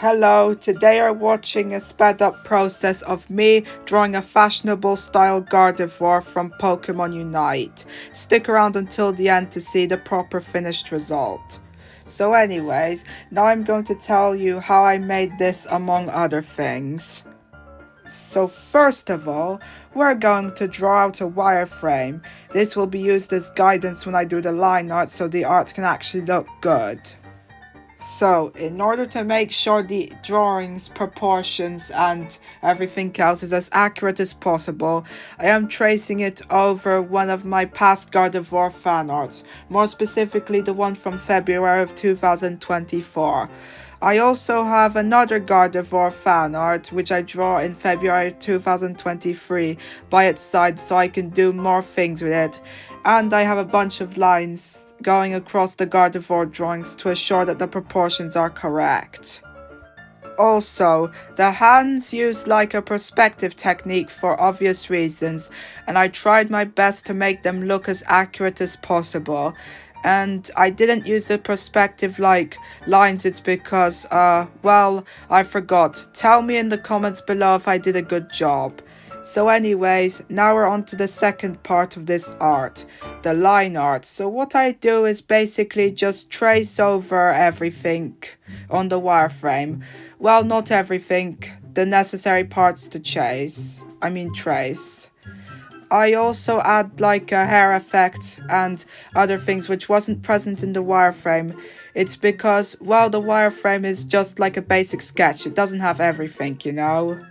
Hello, today you're watching a sped up process of me drawing a fashionable style Gardevoir from Pokemon Unite. Stick around until the end to see the proper finished result. So anyways, now I'm going to tell you how I made this among other things. So first of all, we're going to draw out a wireframe. This will be used as guidance when I do the line art so the art can actually look good. So, in order to make sure the drawings, proportions and everything else is as accurate as possible, I am tracing it over one of my past Gardevoir fan arts, more specifically the one from February of 2024. I also have another Gardevoir fan art which I draw in February 2023 by its side so I can do more things with it. And I have a bunch of lines going across the Gardevoir drawings to assure that the proportions are correct. Also, the hands use like a perspective technique for obvious reasons, and I tried my best to make them look as accurate as possible. And I didn't use the perspective like lines, it's because, I forgot. Tell me in the comments below if I did a good job. So anyways, now we're on to the second part of this art, the line art. So what I do is basically just trace over everything on the wireframe. Well, not everything, the necessary parts to trace. I also add like a hair effect and other things which wasn't present in the wireframe. It's because, well, the wireframe is just like a basic sketch. It doesn't have everything, you know.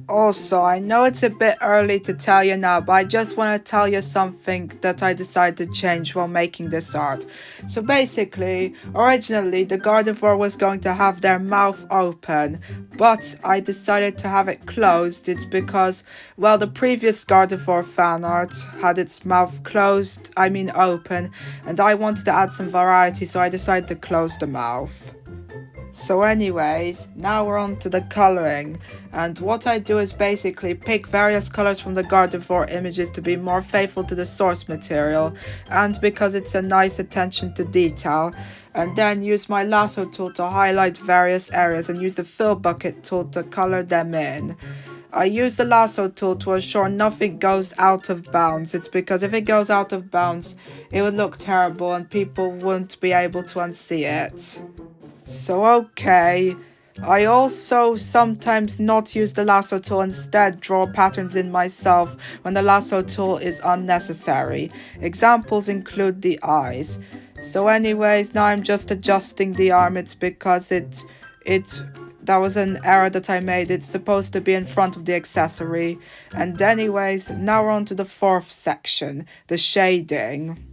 Also, I know it's a bit early to tell you now, but I just want to tell you something that I decided to change while making this art. So basically, originally the Gardevoir was going to have their mouth open, but I decided to have it closed. It's because, well, the previous Gardevoir fan art had its mouth open, and I wanted to add some variety, so I decided to close the mouth. So anyways, now we're on to the colouring, and what I do is basically pick various colours from the Gardevoir images to be more faithful to the source material, and because it's a nice attention to detail, and then use my lasso tool to highlight various areas and use the fill bucket tool to colour them in. I use the lasso tool to ensure nothing goes out of bounds. It's because if it goes out of bounds, it would look terrible and people wouldn't be able to unsee it. So okay, I also sometimes not use the lasso tool, instead draw patterns in myself when the lasso tool is unnecessary. Examples include the eyes. So anyways, now I'm just adjusting the arm. It's because that was an error that I made. It's supposed to be in front of the accessory. And anyways, now we're on to the fourth section, the shading.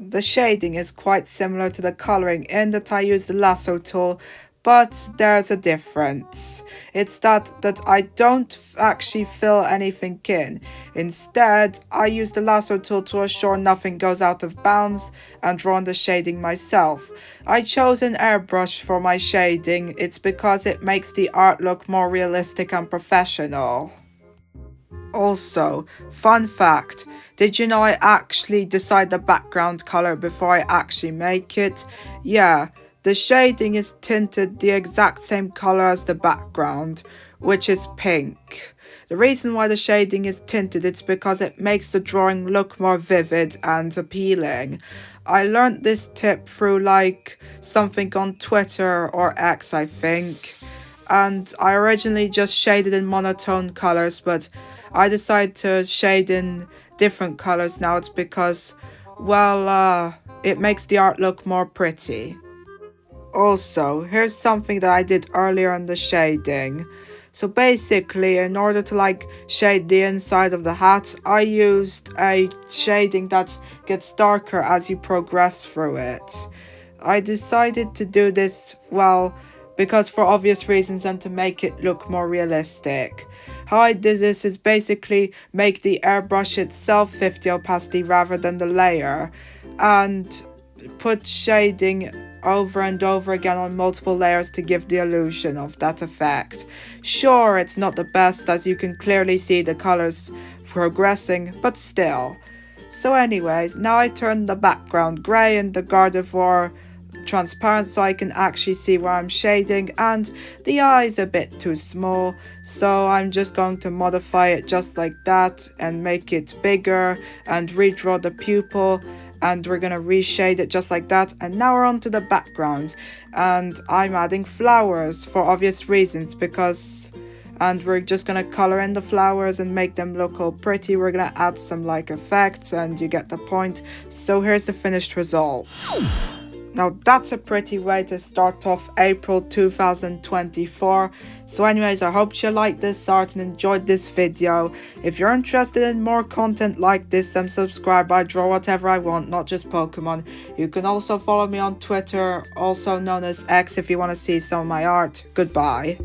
The shading is quite similar to the colouring in that I use the lasso tool, but there's a difference. It's that I don't actually fill anything in. Instead, I use the lasso tool to assure nothing goes out of bounds and draw on the shading myself. I chose an airbrush for my shading. It's because it makes the art look more realistic and professional. Also, fun fact, did you know I actually decide the background color before I actually make it? Yeah, the shading is tinted the exact same color as the background, which is pink. The reason why the shading is tinted is because it makes the drawing look more vivid and appealing. I learned this tip through like something on Twitter or X, I think. And I originally just shaded in monotone colors, but I decided to shade in different colors now. It's because, it makes the art look more pretty. Also, here's something that I did earlier in the shading. So basically, in order to shade the inside of the hat, I used a shading that gets darker as you progress through it. I decided to do this, because for obvious reasons and to make it look more realistic. How I did this is basically make the airbrush itself 50 opacity rather than the layer, and put shading over and over again on multiple layers to give the illusion of that effect. Sure, it's not the best as you can clearly see the colors progressing, but still. So anyways, now I turn the background grey and the Gardevoir transparent so I can actually see where I'm shading, and the eye is a bit too small, so I'm just going to modify it just like that and make it bigger and redraw the pupil, and we're gonna reshade it just like that. And now we're on to the background, and I'm adding flowers for obvious reasons, and we're just gonna color in the flowers and make them look all pretty. We're gonna add some like effects, and you get the point. So here's the finished result. Now that's a pretty way to start off April 2024. So anyways, I hope you liked this art and enjoyed this video. If you're interested in more content like this, then subscribe. I draw whatever I want, not just Pokemon. You can also follow me on Twitter, also known as X, if you want to see some of my art. Goodbye.